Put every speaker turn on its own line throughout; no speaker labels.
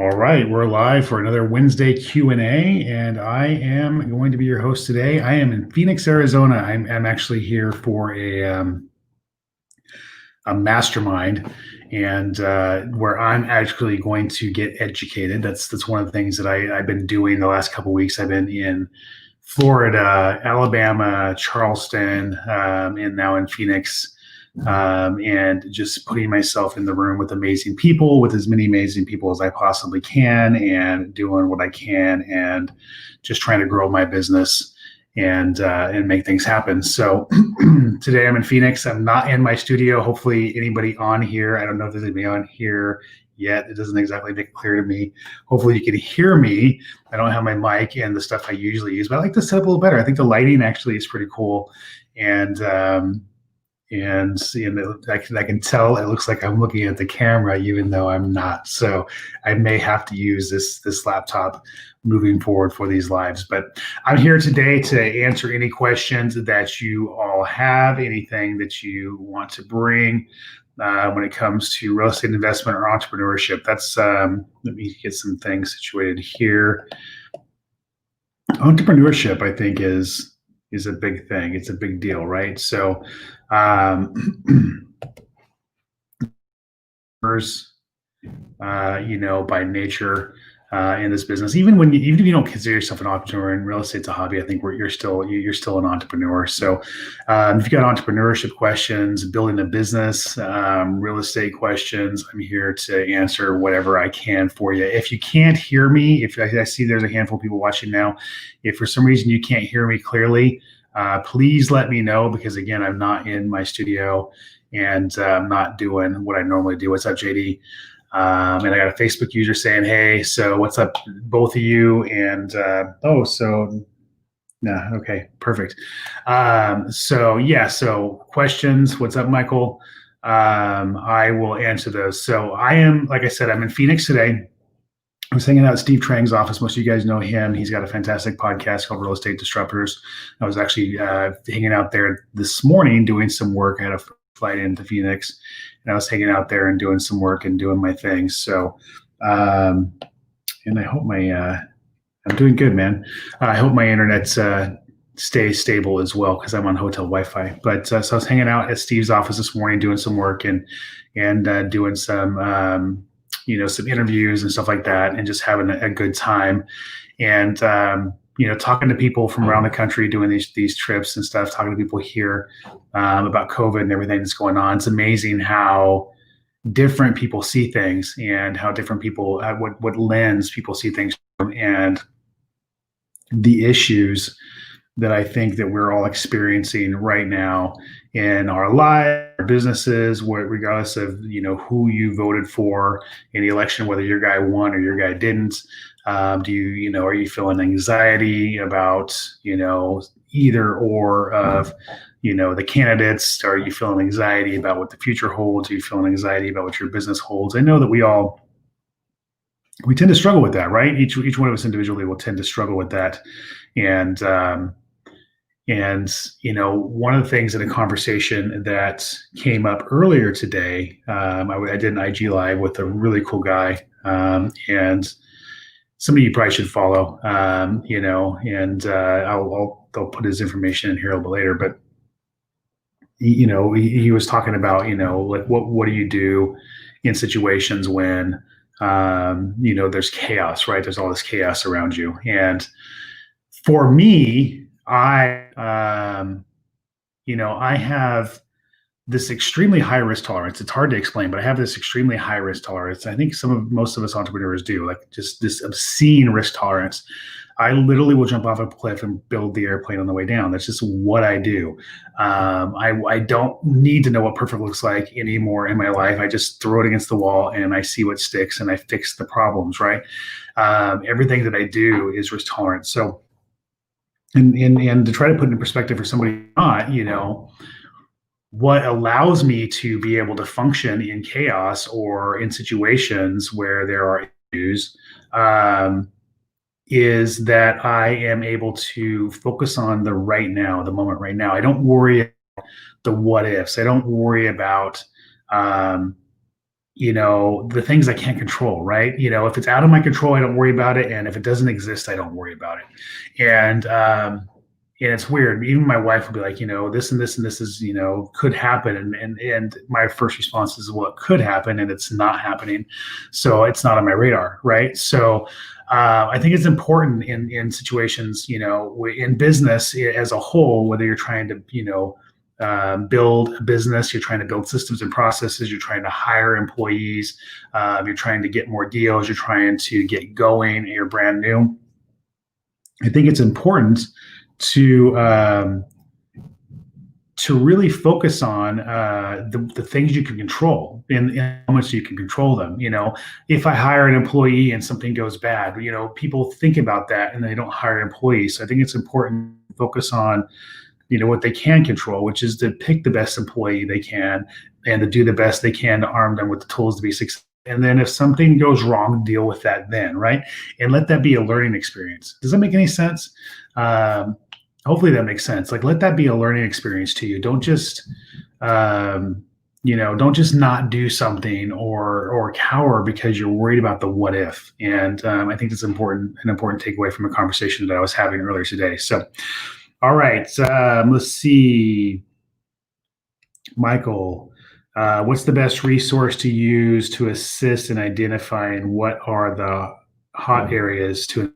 All right, we're live for another Wednesday Q&A, and I am going to be your host today. I am in Phoenix, Arizona. I'm actually here for a mastermind, and where I'm actually going to get educated. That's one of the things that I've been doing the last couple of weeks. I've been in Florida, Alabama, Charleston, and now in Phoenix, and just putting myself in the room with amazing people, with as many amazing people as I possibly can, and doing what I can, and just trying to grow my business and make things happen. So today I'm in Phoenix. I'm not in my studio. Hopefully, anybody on here. I don't know if there's anybody on here yet. It doesn't exactly make it clear to me. Hopefully, you can hear me. I don't have my mic and the stuff I usually use, but I like to set up a little better. I think the lighting actually is pretty cool, and I can tell it looks like I'm looking at the camera even though I'm not. So I may have to use this laptop moving forward for these lives. But I'm here today to answer any questions that you all have, anything that you want to bring when it comes to real estate investment or entrepreneurship. That's let me get some things situated here. Entrepreneurship, I think, is a big thing. It's a big deal, right? So by nature in this business, even if you don't consider yourself an entrepreneur and real estate's a hobby, I think you're still an entrepreneur. So if you've got entrepreneurship questions, building a business, real estate questions, I'm here to answer whatever I can for you. If you can't hear me, if I see there's a handful of people watching now, if for some reason you can't hear me clearly, please let me know, because again, I'm not in my studio and I'm not doing what I normally do. What's up, JD? And I got a Facebook user saying, "Hey, so what's up, both of you?" And okay, perfect. So questions. What's up, Michael? I will answer those. So I am, like I said, I'm in Phoenix today. I was hanging out at Steve Trang's office. Most of you guys know him. He's got a fantastic podcast called Real Estate Disruptors. I was actually hanging out there this morning doing some work. I had a flight into Phoenix, and I was hanging out there and doing some work and doing my things. So, and I hope I'm doing good, man. I hope my internet stays stable as well, because I'm on hotel Wi-Fi. But so I was hanging out at Steve's office this morning doing some work and doing some some interviews and stuff like that, and just having a good time. And talking to people from around the country, doing these trips and stuff, talking to people here about COVID and everything that's going on. It's amazing how different people see things, and how different people, what lens people see things from, and the issues that I think that we're all experiencing right now in our lives, our businesses, regardless of who you voted for in the election, whether your guy won or your guy didn't. Are you feeling anxiety about either or of the candidates? Are you feeling anxiety about what the future holds? Are you feeling anxiety about what your business holds? I know that we tend to struggle with that, right? Each one of us individually will tend to struggle with that, and one of the things in a conversation that came up earlier today, I did an IG live with a really cool guy, and somebody you probably should follow, and I'll put his information in here a little bit later. But he was talking about like what do you do in situations when there's chaos, right? There's all this chaos around you, and for me, I have this extremely high risk tolerance. It's hard to explain, but I have this extremely high risk tolerance. I think most of us entrepreneurs do, like just this obscene risk tolerance. I literally will jump off a cliff and build the airplane on the way down. That's just what I do. I don't need to know what perfect looks like anymore in my life. I just throw it against the wall and I see what sticks and I fix the problems, right? Everything that I do is risk tolerant. So, and to try to put it in perspective for somebody not, what allows me to be able to function in chaos or in situations where there are issues, is that I am able to focus on the right now, the moment right now. I don't worry about the what ifs. I don't worry about the things I can't control, right? If it's out of my control, I don't worry about it. And if it doesn't exist, I don't worry about it. And it's weird. Even my wife will be like, this and this and this is, could happen. And my first response is, well, it could happen and it's not happening. So it's not on my radar, right? So I think it's important in situations, in business as a whole, whether you're trying to, build a business, you're trying to build systems and processes, you're trying to hire employees, you're trying to get more deals, you're trying to get going, and you're brand new. I think it's important to really focus on the things you can control and how much you can control them. If I hire an employee and something goes bad, people think about that and they don't hire employees. So I think it's important to focus on what they can control, which is to pick the best employee they can and to do the best they can to arm them with the tools to be successful. And then if something goes wrong, deal with that then, right? And let that be a learning experience. Does that make any sense? Hopefully that makes sense. Like, let that be a learning experience to you. Don't just, don't just not do something or cower because you're worried about the what if. And I think it's an important takeaway from a conversation that I was having earlier today. So, all right, let's see. Michael, what's the best resource to use to assist in identifying what are the hot areas to?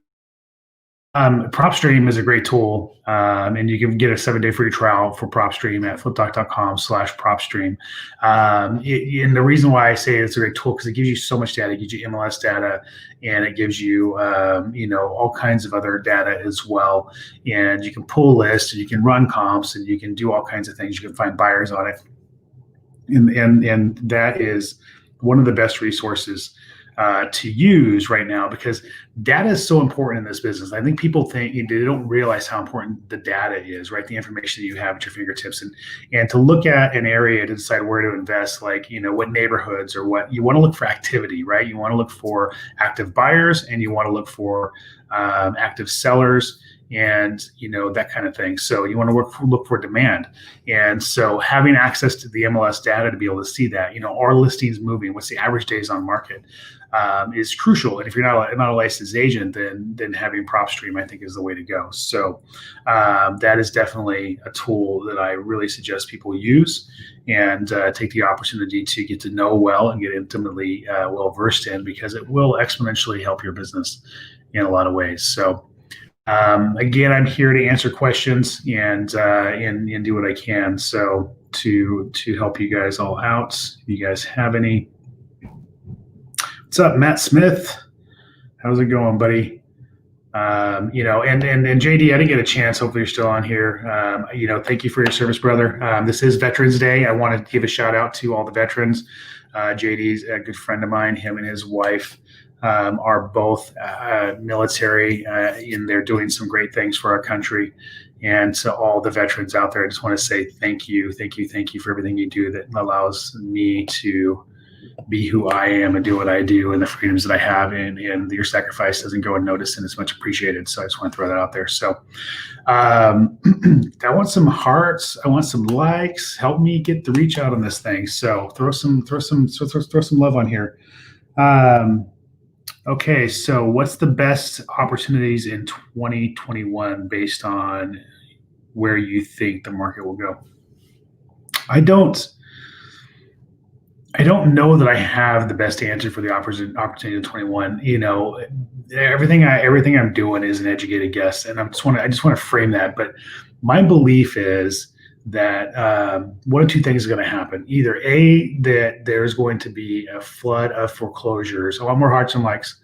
PropStream is a great tool, and you can get a 7-day free trial for PropStream at flipdoc.com/PropStream. And the reason why I say it's a great tool because it gives you so much data. It gives you MLS data, and it gives you, all kinds of other data as well. And you can pull lists, and you can run comps, and you can do all kinds of things. You can find buyers on it, and that is one of the best resources to use right now because data is so important in this business. I think people think they don't realize how important the data is, right? The information that you have at your fingertips, and to look at an area to decide where to invest, like what neighborhoods or what you want to look for activity, right? You want to look for active buyers and you want to look for active sellers and that kind of thing. So you want to look for demand, and so having access to the MLS data to be able to see that, are listings moving? What's the average days on market? Is crucial. And if you're not a licensed agent, then having PropStream I think is the way to go. So that is definitely a tool that I really suggest people use and take the opportunity to get to know well and get intimately well versed in, because it will exponentially help your business in a lot of ways. So. Again, I'm here to answer questions and do what I can. So to help you guys all out, if you guys have any. What's up, Matt Smith? How's it going, buddy? And JD, I didn't get a chance. Hopefully you're still on here. Thank you for your service, brother. This is Veterans Day. I want to give a shout out to all the veterans. JD's a good friend of mine. Him and his wife are both military, and they're doing some great things for our country. And to all the veterans out there, I just want to say thank you for everything you do that allows me to be who I am and do what I do and the freedoms that I have, and your sacrifice doesn't go unnoticed and it's much appreciated. So I just want to throw that out there. So I want some hearts. I want some likes. Help me get the reach out on this thing. So throw some love on here. Okay, so what's the best opportunities in 2021 based on where you think the market will go? I don't know that I have the best answer for the opportunity in 21. Everything I'm doing is an educated guess, and I just want to frame that. But my belief is that one of two things is going to happen. Either A, that there's going to be a flood of foreclosures. A lot more hearts and likes.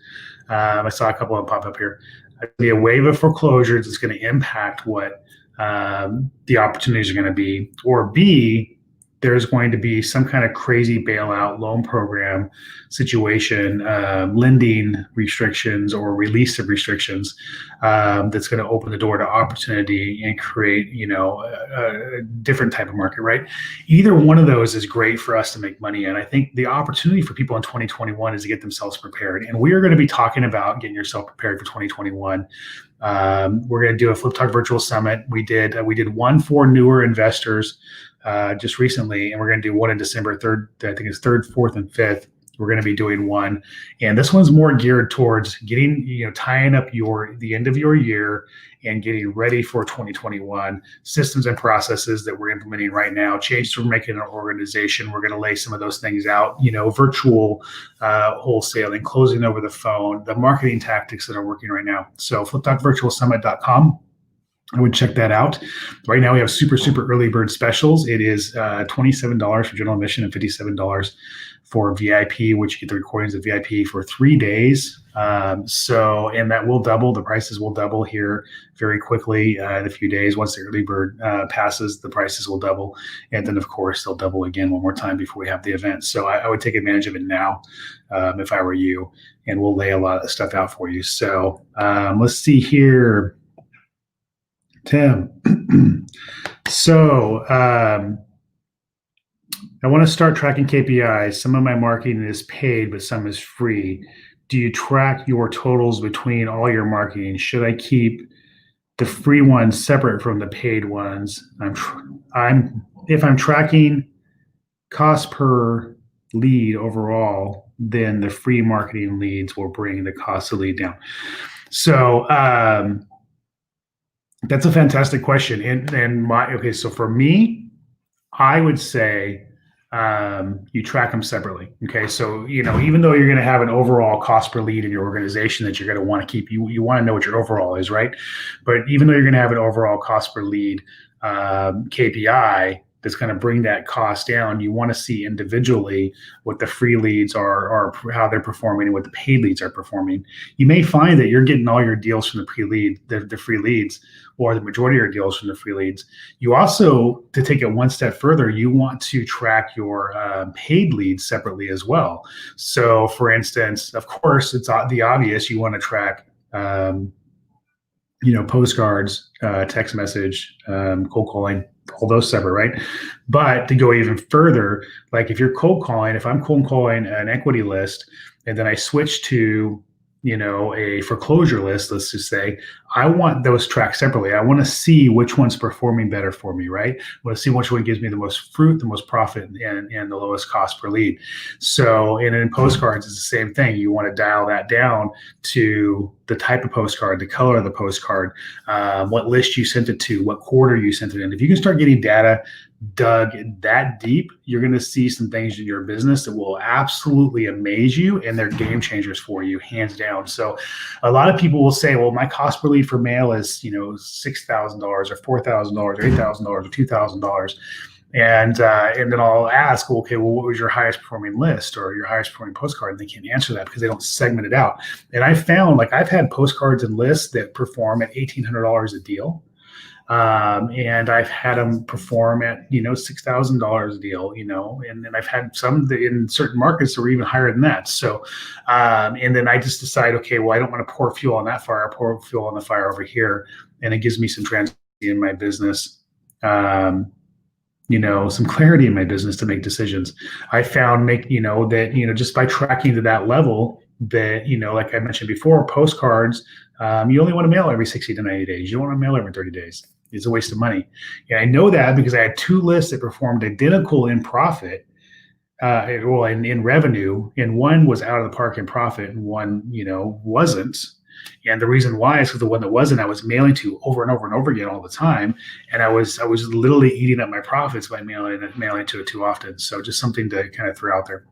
I saw a couple of them pop up here. There'll be a wave of foreclosures that's going to impact what the opportunities are going to be. Or B, there's going to be some kind of crazy bailout loan program situation, lending restrictions or release of restrictions that's going to open the door to opportunity and create, a different type of market, right? Either one of those is great for us to make money in. I think the opportunity for people in 2021 is to get themselves prepared. And we are going to be talking about getting yourself prepared for 2021. We're going to do a Flip Talk virtual summit. We did one for newer investors just recently, and we're going to do one in December 3rd, I think it's 3rd, 4th, and 5th. we're going to be doing one, and this one's more geared towards getting, tying up the end of your year and getting ready for 2021 systems and processes that we're implementing right now, changes we're making in our organization. We're going to lay some of those things out, virtual wholesaling, closing over the phone, the marketing tactics that are working right now. So fliptalkvirtualsummit.com. I would check that out. Right now we have super, super early bird specials. It is $27 for general admission and $57 for VIP, which you get the recordings of VIP for 3 days. And that will double. The prices will double here very quickly in a few days. Once the early bird passes, the prices will double. And then, of course, they'll double again one more time before we have the event. So I would take advantage of it now if I were you, and we'll lay a lot of stuff out for you. So let's see here. Tim. So I want to start tracking KPIs. Some of my marketing is paid, but some is free. Do you track your totals between all your marketing? Should I keep the free ones separate from the paid ones? If I'm tracking cost per lead overall, then the free marketing leads will bring the cost of lead down. So that's a fantastic question. So for me, I would say you track them separately. Okay. So, even though you're going to have an overall cost per lead in your organization that you're going to want to keep, you want to know what your overall is, right? But even though you're going to have an overall cost per lead KPI that's going to bring that cost down, you want to see individually what the free leads are how they're performing and what the paid leads are performing. You may find that you're getting all your deals from the free leads, or the majority of your deals from the free leads. You also, to take it one step further, you want to track your paid leads separately as well. So for instance, of course, it's the obvious, you want to track postcards, text message, cold calling, all those separate, right? But to go even further, like if you're cold calling, if I'm cold calling an equity list and then I switch to, a foreclosure list, let's just say, I want those tracked separately. I want to see which one's performing better for me, right? I want to see which one gives me the most fruit, the most profit, and the lowest cost per lead. So, and in postcards, it's the same thing. You want to dial that down to the type of postcard, the color of the postcard, what list you sent it to, what quarter you sent it in. If you can start getting data dug that deep, you're going to see some things in your business that will absolutely amaze you, and they're game changers for you, hands down. So a lot of people will say, well, my cost per lead for mail is, $6,000 or $4,000 or $8,000 or $2,000. And then I'll ask, okay, well, what was your highest performing list or your highest performing postcard? And they can't answer that because they don't segment it out. And I found, I've had postcards and lists that perform at $1,800 a deal. And I've had them perform at, $6,000 a deal, and then I've had some in certain markets that were even higher than that. So, and then I just decide, okay, well, I don't want to pour fuel on that fire. I pour fuel on the fire over here. And it gives me some transparency in my business, some clarity in my business to make decisions. I found that, just by tracking to that level that, like I mentioned before, postcards, you only want to mail every 60 to 90 days. You don't want to mail every 30 days. It's a waste of money. And I know that because I had two lists that performed identical in profit, in revenue, and one was out of the park in profit and one, wasn't. And the reason why is because the one that wasn't, I was mailing to over and over and over again all the time. And I was literally eating up my profits by mailing to it too often. So just something to kind of throw out there.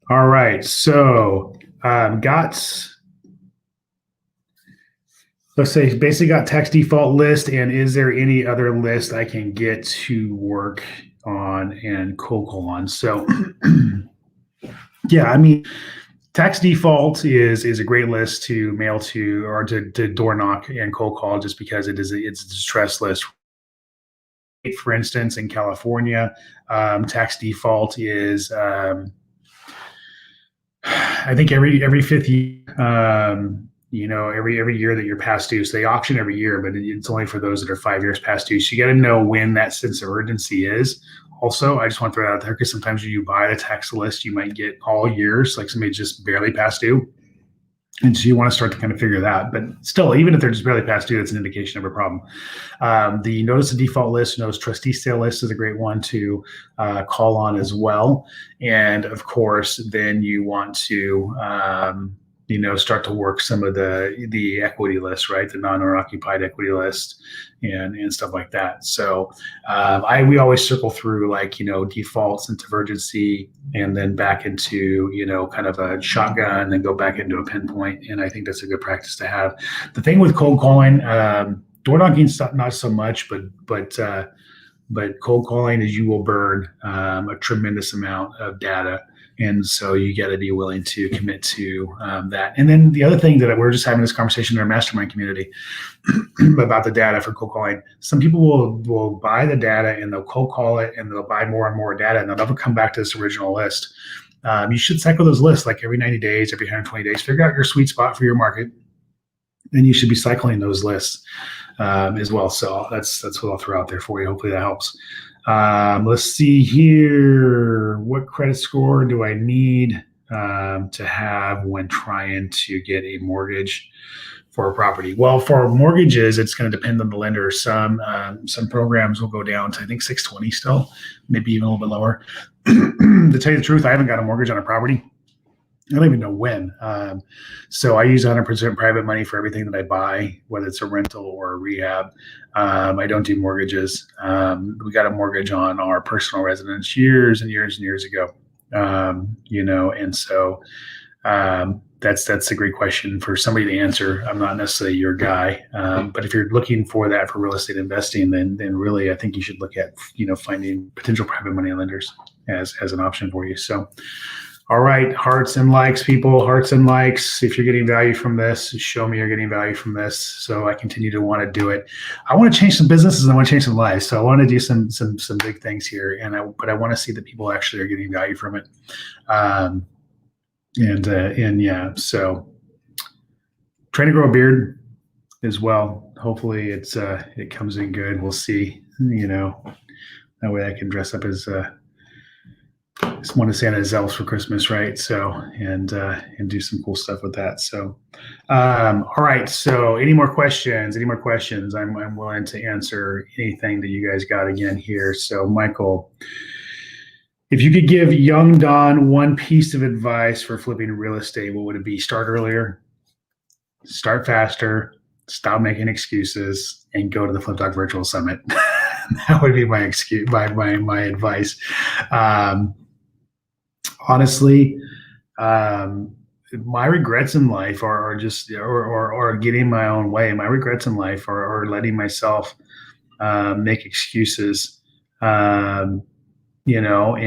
All right. So let's say basically got tax default list, and is there any other list I can get to work on and cold call on? So yeah, tax default is a great list to mail to or to door knock and cold call, just because it's a distress list. For instance, in California, tax default is I think every fifth year, every year that you're past due. So they auction every year, but it's only for those that are 5 years past due. So you got to know when that sense of urgency is. Also, I just want to throw it out there because sometimes when you buy the tax list, you might get all years, like somebody just barely past due. And so you want to start to kind of figure that. But still, even if they're just barely past due, that's an indication of a problem. The notice of default list, notice trustee sale list is a great one to call on as well. And of course, then you want to start to work some of the equity list, right? The non-owner occupied equity list and stuff like that. So we always circle through defaults into urgency and then back into, kind of a shotgun and then go back into a pinpoint. And I think that's a good practice to have. The thing with cold calling, door knocking, not so much, but cold calling is you will burn a tremendous amount of data. And so you got to be willing to commit to that. And then the other thing that we're just having this conversation in our mastermind community about the data for cold calling. Some people will buy the data and they'll cold call it and they'll buy more and more data and they'll never come back to this original list. You should cycle those lists like every 90 days, every 120 days. Figure out your sweet spot for your market. Then you should be cycling those lists as well. So that's what I'll throw out there for you. Hopefully that helps. Let's see here. What credit score do I need to have when trying to get a mortgage for a property? Well, for mortgages, it's going to depend on the lender. Some programs will go down to, I think, 620 still, maybe even a little bit lower. To tell you the truth, I haven't got a mortgage on a property. I don't even know when. So I use 100% private money for everything that I buy, whether it's a rental or a rehab. I don't do mortgages. We got a mortgage on our personal residence years and years and years ago. And so that's a great question for somebody to answer. I'm not necessarily your guy, but if you're looking for that for real estate investing, then really I think you should look at finding potential private money lenders as an option for you. So. All right, hearts and likes, people, hearts and likes. If you're getting value from this, show me you're getting value from this so I continue to want to do it. I want to change some businesses and I want to change some lives. So I want to do some big things here, but I want to see that people actually are getting value from it. So trying to grow a beard as well. Hopefully it comes in good. We'll see, that way I can dress up as one of Santa's elves for Christmas, right? So, and do some cool stuff with that. So, all right. So any more questions? I'm willing to answer anything that you guys got again here. So Michael, if you could give young Don one piece of advice for flipping real estate, what would it be? Start earlier, start faster, stop making excuses, and go to the Flip Talk Virtual Summit. That would be my excuse, my advice. Honestly, my regrets in life are just or getting my own way. My regrets in life are letting myself make excuses, and not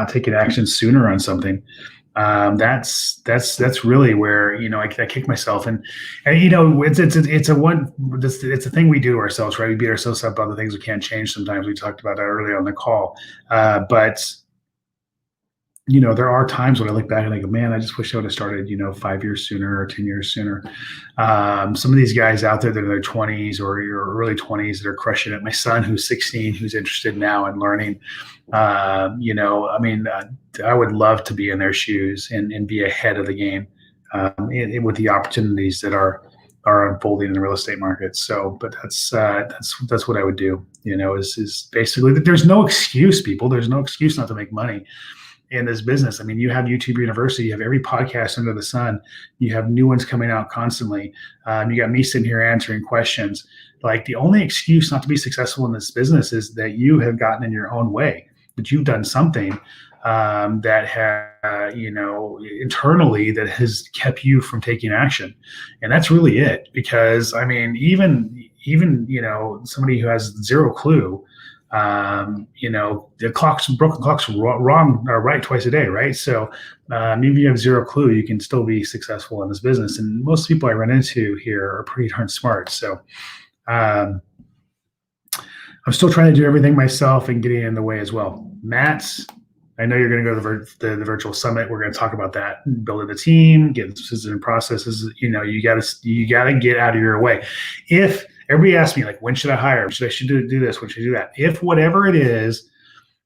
taking action sooner on something. That's really where I kick myself, and it's a thing we do to ourselves, right? We beat ourselves up about the things we can't change. Sometimes we talked about that earlier on the call, but there are times when I look back and I go, man, I just wish I would have started, 5 years sooner or 10 years sooner. Some of these guys out there that are in their 20s or your early 20s that are crushing it. My son, who's 16, who's interested now in learning, I would love to be in their shoes and be ahead of the game with the opportunities that are unfolding in the real estate market. So, but that's what I would do, is basically that there's no excuse, people. There's no excuse not to make money in this business. I mean, you have YouTube University, you have every podcast under the sun, you have new ones coming out constantly. You got me sitting here answering questions. Like, the only excuse not to be successful in this business is that you have gotten in your own way, that you've done something that internally that has kept you from taking action. And that's really it. Because I mean, even somebody who has zero clue, the broken clock's wrong or right twice a day, right? So even if you have zero clue, you can still be successful in this business. And most people I run into here are pretty darn smart. So I'm still trying to do everything myself and getting in the way as well. Matt, I know you're going to go to the virtual summit. We're going to talk about that, building the team, getting systems and processes. You got to get out of your way. If everybody asks me, like, when should I hire? Should I do this? When should I do that? If whatever it is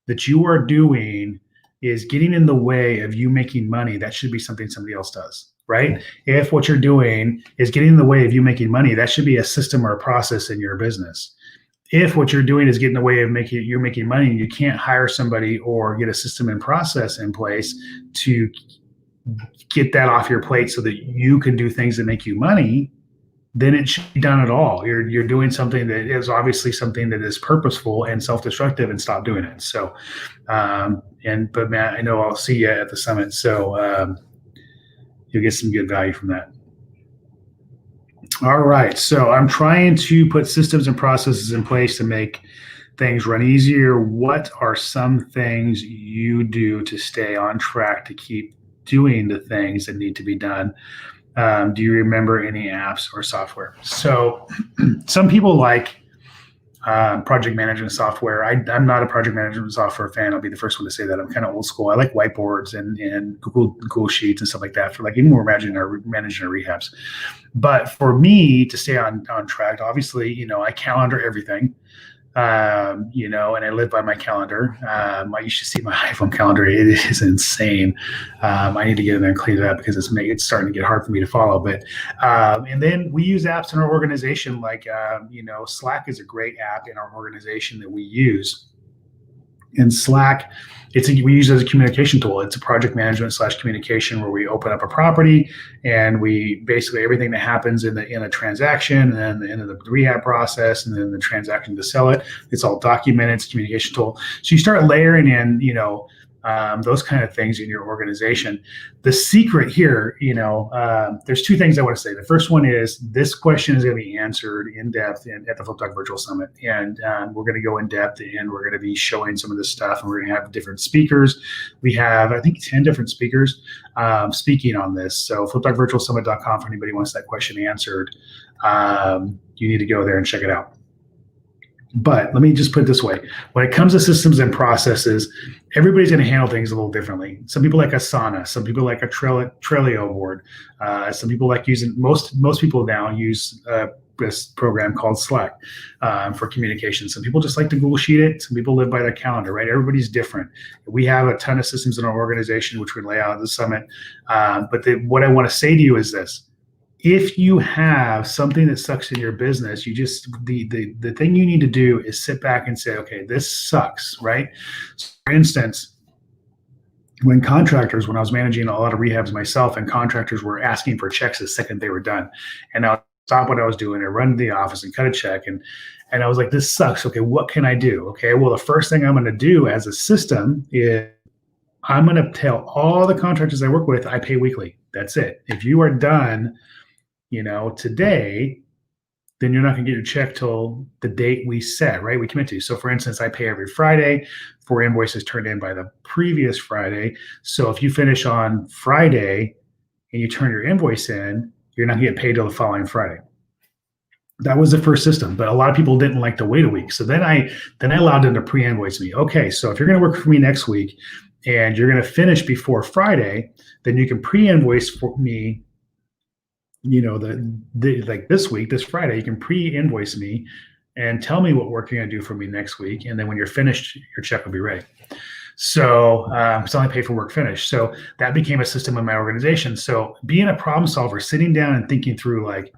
that you are doing is getting in the way of you making money, that should be something somebody else does. right? If what you're doing is getting in the way of you making money, that should be a system or a process in your business. If what you're doing is getting in the way of you're making money and you can't hire somebody or get a system and process in place to get that off your plate so that you can do things that make you money, then it should be done at all. You're doing something that is obviously something that is purposeful and self-destructive, and stop doing it. So, but Matt, I know I'll see you at the summit, so you'll get some good value from that. All right, so I'm trying to put systems and processes in place to make things run easier. What are some things you do to stay on track to keep doing the things that need to be done? Do you remember any apps or software? So some people like project management software. I'm not a project management software fan. I'll be the first one to say that. I'm kind of old school. I like whiteboards and Google Sheets and stuff like that for like even more managing our rehabs. But for me to stay on track, obviously, I calendar everything. And I live by my calendar. You should see my iPhone calendar. It is insane. I need to get in there and clean it up because it's starting to get hard for me to follow. But and then we use apps in our organization, like Slack is a great app in our organization that we use. And Slack, we use it as a communication tool. It's a project management / communication where we open up a property and we basically everything that happens in a transaction and then in the rehab process and then the transaction to sell it. It's all documented. It's a communication tool. So you start layering in, those kind of things in your organization. The secret here, there's two things I want to say. The first one is this question is going to be answered in depth at the Flip Talk Virtual Summit. And we're going to go in depth and we're going to be showing some of this stuff. And we're going to have different speakers. We have, I think, 10 different speakers speaking on this. So fliptalkvirtualsummit.com for anybody who wants that question answered. You need to go there and check it out. But let me just put it this way. When it comes to systems and processes, everybody's going to handle things a little differently. Some people like Asana. Some people like a Trello board. Some people like using, most people now use this program called Slack for communication. Some people just like to Google Sheet it. Some people live by their calendar, right? Everybody's different. We have a ton of systems in our organization, which we lay out at the summit. But what I want to say to you is this. If you have something that sucks in your business, the thing you need to do is sit back and say, okay, this sucks, right? So for instance, when I was managing a lot of rehabs myself, and contractors were asking for checks the second they were done, and I would stop what I was doing and run to the office and cut a check, and I was like, this sucks. Okay, what can I do? Okay, well, the first thing I'm going to do as a system is I'm going to tell all the contractors I work with I pay weekly. That's it. If you are done today, then you're not going to get your check till the date we set, right? We commit to. So for instance, I pay every Friday for invoices turned in by the previous Friday. So if you finish on Friday and you turn your invoice in, you're not going to get paid till the following Friday. That was the first system, but a lot of people didn't like to wait a week. So then I allowed them to pre-invoice me. Okay, so if you're going to work for me next week and you're going to finish before Friday, then you can pre-invoice for me like this week, this Friday, you can pre-invoice me and tell me what work you're going to do for me next week. And then when you're finished, your check will be ready. So it's only paid for work finished. So that became a system in my organization. So being a problem solver, sitting down and thinking through like,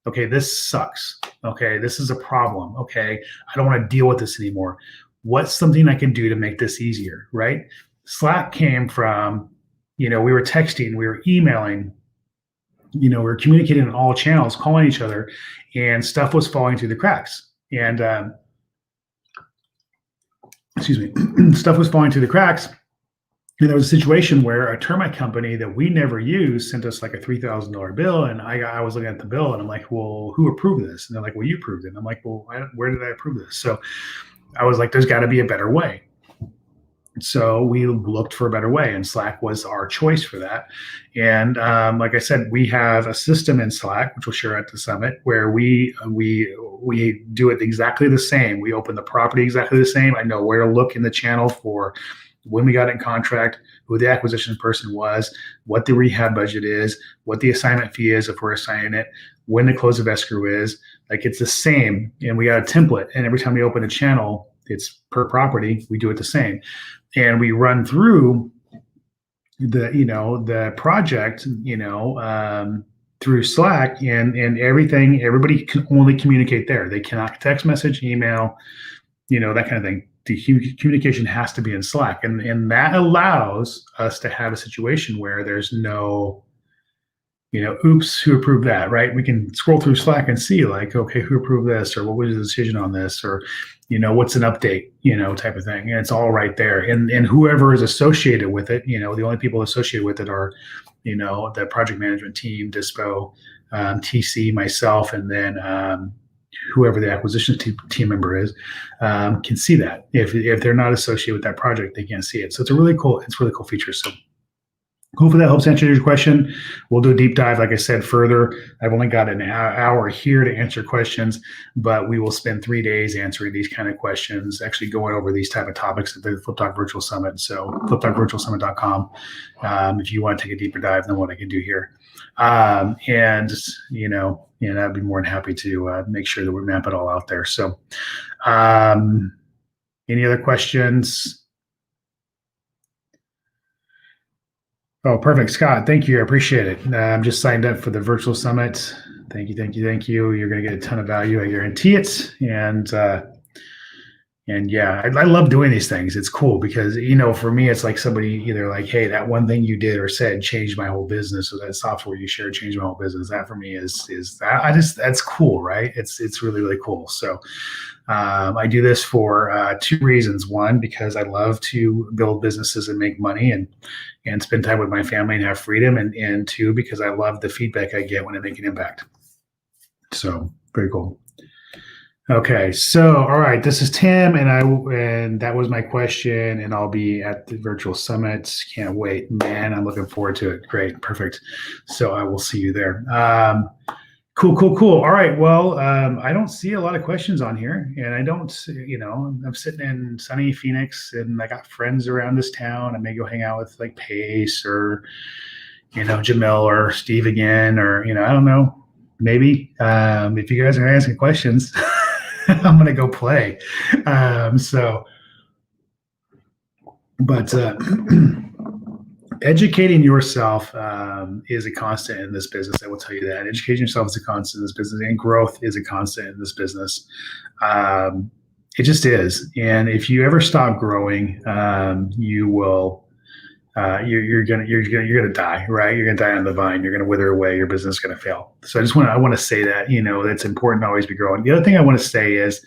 okay, this sucks. Okay, this is a problem. Okay, I don't want to deal with this anymore. What's something I can do to make this easier, right? Slack came from, we were texting, we were emailing, we were communicating on all channels, calling each other, and stuff was falling through the cracks. And stuff was falling through the cracks. And there was a situation where a termite company that we never used sent us like a $3,000 bill. And I was looking at the bill and I'm like, well, who approved this? And they're like, well, you approved it. And I'm like, well, where did I approve this? So I was like, there's got to be a better way. So we looked for a better way, and Slack was our choice for that. And like I said, we have a system in Slack, which we'll share at the summit, where we do it exactly the same. We open the property exactly the same. I know where to look in the channel for when we got in contract, who the acquisition person was, what the rehab budget is, what the assignment fee is if we're assigning it, when the close of escrow is. Like it's the same, and we got a template. And every time we open a channel, it's per property. We do it the same. And we run through the project, through Slack, and everything. Everybody can only communicate there. They cannot text message, email, that kind of thing. The communication has to be in Slack, and that allows us to have a situation where there's no, oops, who approved that, right? We can scroll through Slack and see, like, okay, who approved this, or what was the decision on this, or what's an update, type of thing. And it's all right there. And whoever is associated with it, the only people associated with it are, the project management team, Dispo, TC, myself, and then whoever the acquisition team member is, can see that. If they're not associated with that project, they can't see it. So it's a really cool feature. So hopefully that helps answer your question. We'll do a deep dive, like I said, further. I've only got an hour here to answer questions, but we will spend 3 days answering these kind of questions, actually going over these type of topics at the Flip Talk Virtual Summit. So fliptalkvirtualsummit.com, if you want to take a deeper dive than what I can do here. And I'd be more than happy to make sure that we map it all out there. So any other questions? Oh, perfect. Scott, thank you. I appreciate it. I'm just signed up for the virtual summit. Thank you, thank you, thank you. You're going to get a ton of value. I guarantee it. And yeah, I love doing these things. It's cool because, for me, it's like somebody either like, hey, that one thing you did or said changed my whole business, or that software you shared changed my whole business. That for me is that that's cool, right? It's really, really cool. So I do this for 2 reasons. One, because I love to build businesses and make money and spend time with my family and have freedom. And 2, because I love the feedback I get when I make an impact. So very cool. Okay, so all right, this is Tim, and that was my question, and I'll be at the virtual summit. Can't wait, man! I'm looking forward to it. Great, perfect. So I will see you there. Cool. All right. Well, I don't see a lot of questions on here, and I don't, I'm sitting in sunny Phoenix, and I got friends around this town. I may go hang out with like Pace or, Jamil or Steve again, or I don't know. Maybe if you guys are asking questions. I'm going to go play. But educating yourself is a constant in this business. I will tell you that. Educating yourself is a constant in this business, and growth is a constant in this business. It just is. And if you ever stop growing, you will. You're gonna die, right? You're gonna die on the vine. You're gonna wither away. Your business is gonna fail. So I want to say that it's important to always be growing. The other thing I want to say is,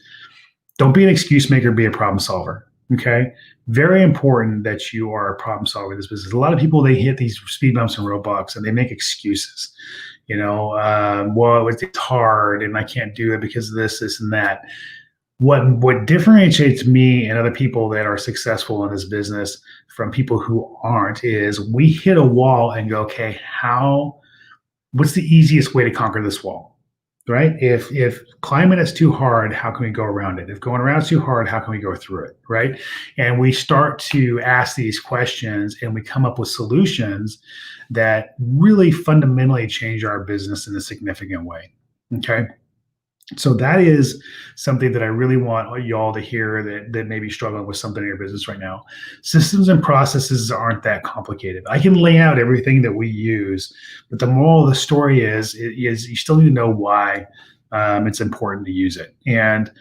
don't be an excuse maker. Be a problem solver. Okay, very important that you are a problem solver in this business. A lot of people, they hit these speed bumps and roadblocks, and they make excuses. Well, it's hard, and I can't do it because of this, and that. What differentiates me and other people that are successful in this business from people who aren't is we hit a wall and go, okay, what's the easiest way to conquer this wall, right? If climbing is too hard, how can we go around it? If going around is too hard, how can we go through it, right? And we start to ask these questions, and we come up with solutions that really fundamentally change our business in a significant way, okay? So that is something that I really want y'all to hear that may be struggling with something in your business right now. Systems and processes aren't that complicated. I can lay out everything that we use, but the moral of the story is you still need to know why it's important to use it. And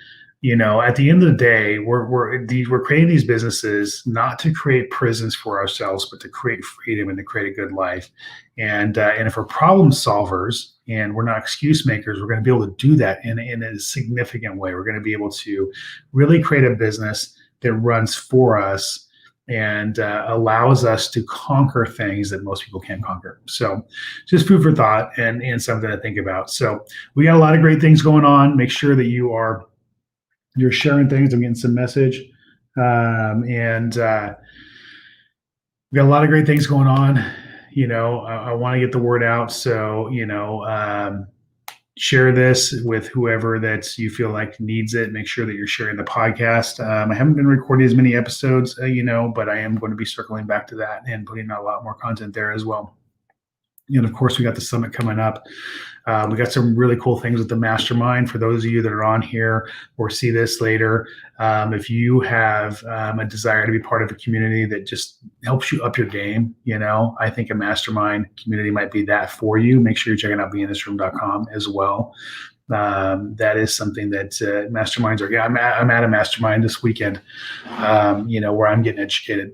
at the end of the day, we're creating these businesses not to create prisons for ourselves, but to create freedom and to create a good life. And if we're problem solvers and we're not excuse makers, we're going to be able to do that in a significant way. We're going to be able to really create a business that runs for us and allows us to conquer things that most people can't conquer. So just food for thought and something to think about. So we got a lot of great things going on. Make sure that you're sharing things. I'm getting some message. We got a lot of great things going on. I want to get the word out. So, share this with whoever that you feel like needs it. Make sure that you're sharing the podcast. I haven't been recording as many episodes, but I am going to be circling back to that and putting out a lot more content there as well. And of course, we got the summit coming up. We got some really cool things with the mastermind. For those of you that are on here or see this later, if you have a desire to be part of a community that just helps you up your game, I think a mastermind community might be that for you. Make sure you're checking out beininthisroom.com as well. That is something that masterminds are. Yeah, I'm at a mastermind this weekend, where I'm getting educated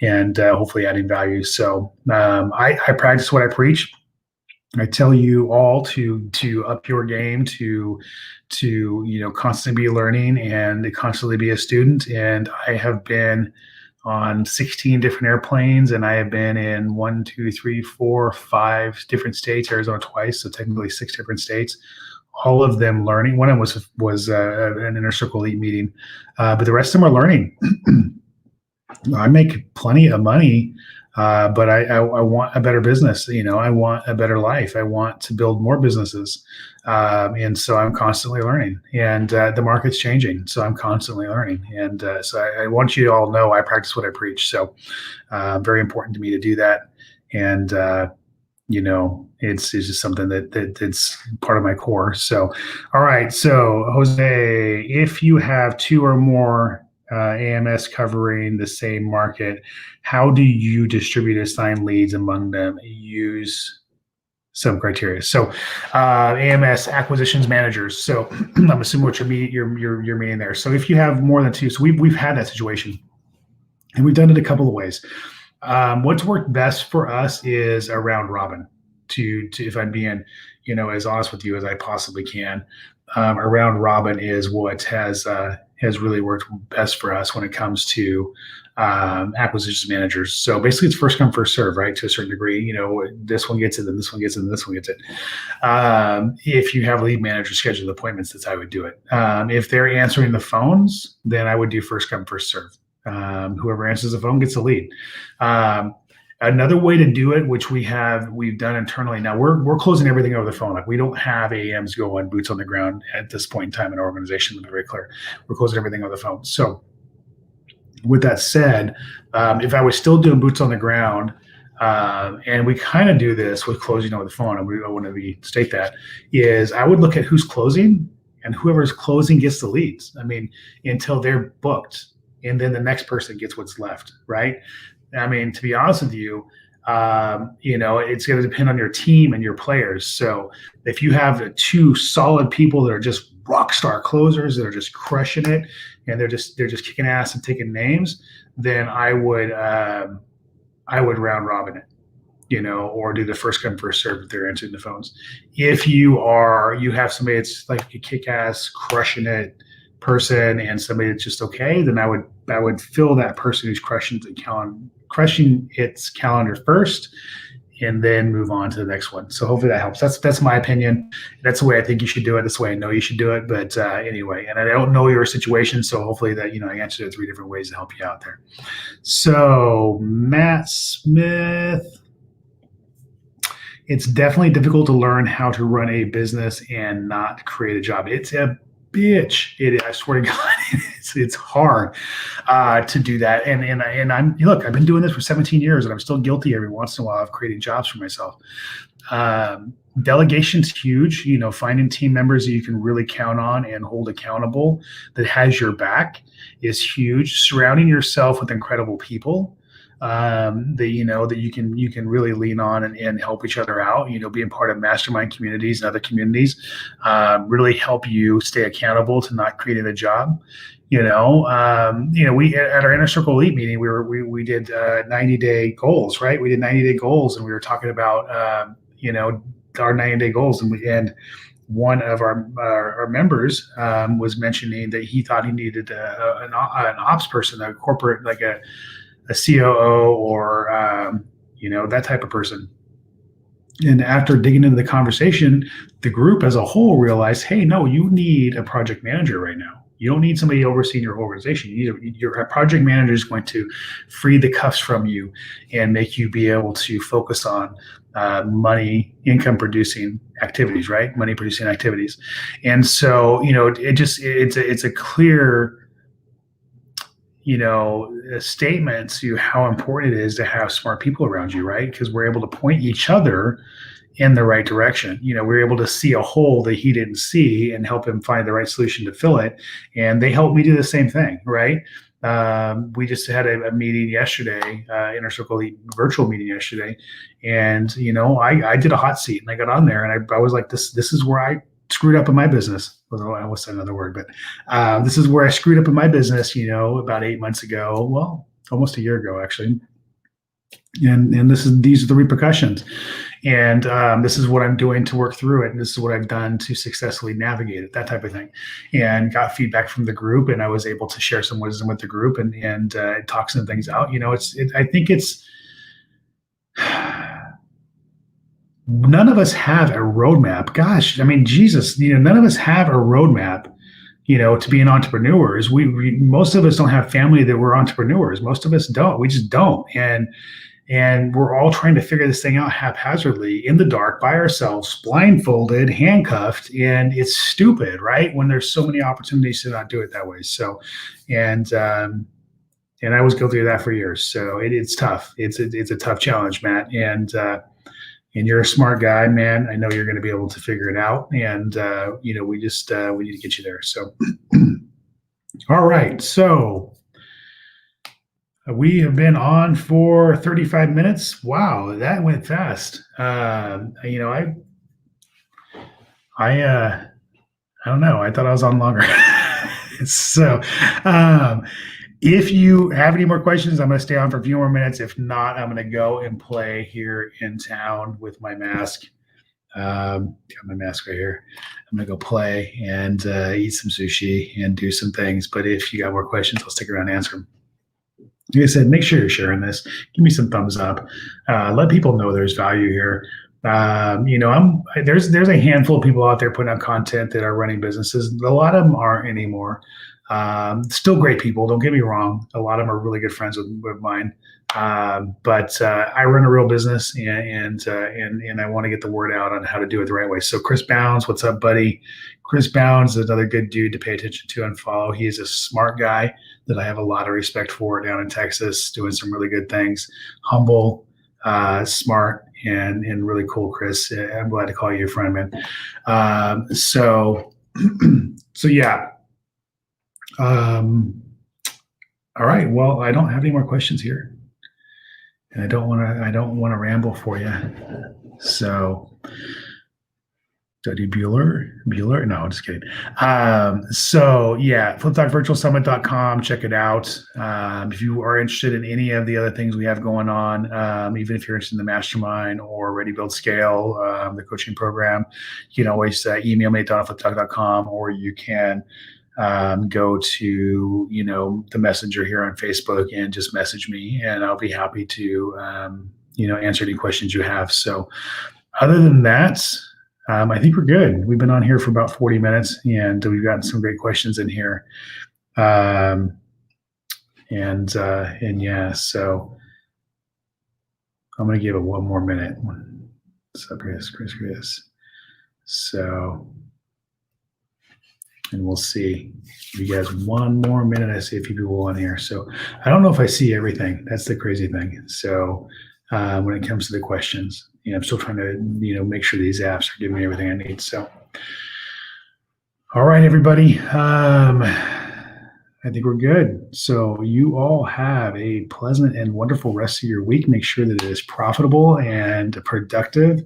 and hopefully adding value. So I practice what I preach. I tell you all to up your game, to constantly be learning and constantly be a student. And I have been on 16 different airplanes, and I have been in 1, 2, 3, 4, 5 different states. Arizona twice, so technically 6 different states. All of them learning. One of them was an inner circle elite meeting, but the rest of them are learning. I make plenty of money, but I want a better business. I want a better life. I want to build more businesses, and so I'm constantly learning. And the market's changing, so I'm constantly learning. And so I want you to all know I practice what I preach. So very important to me to do that. And it's just something that's part of my core. So, all right. So Jose, if you have 2 or more AMS covering the same market, how do you distribute assigned leads among them? Use some criteria. So AMS acquisitions managers. So I'm assuming what you're meaning there. So if you have more than 2, so we've had that situation, and we've done it a couple of ways. What's worked best for us is a round robin. To if I'm being, as honest with you as I possibly can, a round robin is what has really worked best for us when it comes to acquisitions managers. So basically, it's first come, first serve, right? To a certain degree, this one gets it, then this one gets it, and this one gets it. If you have lead managers scheduled appointments, that's how I would do it. If they're answering the phones, then I would do first come, first serve. Whoever answers the phone gets the lead. Another way to do it, which we've done internally. Now we're closing everything over the phone. Like, we don't have AMs go on boots on the ground at this point in time in our organization. To be very clear, we're closing everything over the phone. So with that said, if I was still doing boots on the ground, and we kind of do this with closing over the phone, and I want to state that, is I would look at who's closing, and whoever's closing gets the leads. I mean, until they're booked. And then the next person gets what's left, right? I mean, to be honest with you, it's going to depend on your team and your players. So if you have 2 solid people that are just rock star closers that are just crushing it, and they're just kicking ass and taking names, then I would round robin it, or do the first come first serve if they're answering the phones. If you have somebody that's like a kick ass crushing it person and somebody that's just okay, then I would fill that person who's crushing its calendar first, and then move on to the next one. So hopefully that helps. That's my opinion. That's the way I think you should do it. That's the way I know you should do it. But anyway, and I don't know your situation, so hopefully that I answered it 3 different ways to help you out there. So Matt Smith. It's definitely difficult to learn how to run a business and not create a job. It's a bitch. I swear to God, it's hard to do that. And I've been doing this for 17 years, and I'm still guilty every once in a while of creating jobs for myself. Delegation's huge. Finding team members that you can really count on and hold accountable, that has your back, is huge. Surrounding yourself with incredible people that you can really lean on and help each other out. Being part of mastermind communities and other communities really help you stay accountable to not creating a job. We at our inner circle elite meeting, we did 90-day goals, right? We did 90-day goals, and we were talking about our 90-day goals, and one of our members was mentioning that he thought he needed an ops person, a corporate, like a COO or that type of person. And after digging into the conversation, the group as a whole realized, hey, no, you need a project manager right now. You don't need somebody overseeing your organization. Your project manager is going to free the cuffs from you and make you be able to focus on income producing activities, right? Money producing activities. And so, it's a clear, a statement to how important it is to have smart people around you, right? Because we're able to point each other in the right direction. We're able to see a hole that he didn't see and help him find the right solution to fill it. And they helped me do the same thing, right? We just had a meeting yesterday, Inner Circle virtual meeting yesterday, and I did a hot seat and I got on there and I was like, this is where I screwed up in my business. Well, I almost said another word, but this is where I screwed up in my business. About 8 months ago, well, almost a year ago actually, and these are the repercussions. And this is what I'm doing to work through it. And this is what I've done to successfully navigate it, that type of thing. And got feedback from the group, and I was able to share some wisdom with the group and talk some things out. I think it's none of us have a roadmap. Gosh, I mean, Jesus, none of us have a roadmap. To being entrepreneurs, we most of us don't have family that were entrepreneurs. Most of us don't. We just don't. And we're all trying to figure this thing out haphazardly in the dark by ourselves, blindfolded, handcuffed, and it's stupid, right? When there's so many opportunities to not do it that way. So, and I was guilty of that for years. So it's tough. It's a tough challenge, Matt. And you're a smart guy, man. I know you're going to be able to figure it out. And we need to get you there. So, all right. So. We have been on for 35 minutes. Wow, that went fast. I don't know. I thought I was on longer. So, if you have any more questions, I'm going to stay on for a few more minutes. If not, I'm going to go and play here in town with my mask. Got my mask right here. I'm going to go play and eat some sushi and do some things. But if you got more questions, I'll stick around and answer them. Like I said, make sure you're sharing this. Give me some thumbs up. Let people know there's value here. There's a handful of people out there putting out content that are running businesses. A lot of them aren't anymore. Still great people. Don't get me wrong. A lot of them are really good friends with mine. But I run a real business, and I want to get the word out on how to do it the right way. So Chris Bounds, what's up, buddy? Chris Bounds is another good dude to pay attention to and follow. He is a smart guy that I have a lot of respect for down in Texas, doing some really good things. Humble, smart, and really cool, Chris. I'm glad to call you a friend, man. So yeah. All right. Well, I don't have any more questions here, and I don't want to ramble for you. So. Did I do Bueller? No, just kidding. So yeah, fliptalkvirtualsummit.com. Check it out. If you are interested in any of the other things we have going on, even if you're interested in the mastermind or Ready Build Scale, the coaching program, you can always email me at don@fliptalk.com, or you can go to the messenger here on Facebook and just message me, and I'll be happy to answer any questions you have. So other than that, I think we're good. We've been on here for about 40 minutes, and we've gotten some great questions in here. And yeah, so I'm going to give it one more minute. What's up, Chris? So, and we'll see. Give you guys one more minute. I see a few people on here. So I don't know if I see everything. That's the crazy thing. So when it comes to the questions, I'm still trying to, make sure these apps are giving me everything I need. So, all right, everybody. I think we're good. So you all have a pleasant and wonderful rest of your week. Make sure that it is profitable and productive.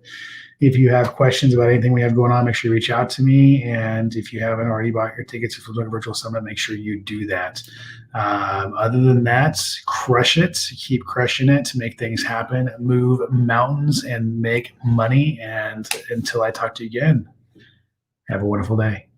If you have questions about anything we have going on, make sure you reach out to me. And if you haven't already bought your tickets to Flip Talk Virtual Summit, make sure you do that. Other than that, crush it. Keep crushing it to make things happen. Move mountains and make money. And until I talk to you again, have a wonderful day.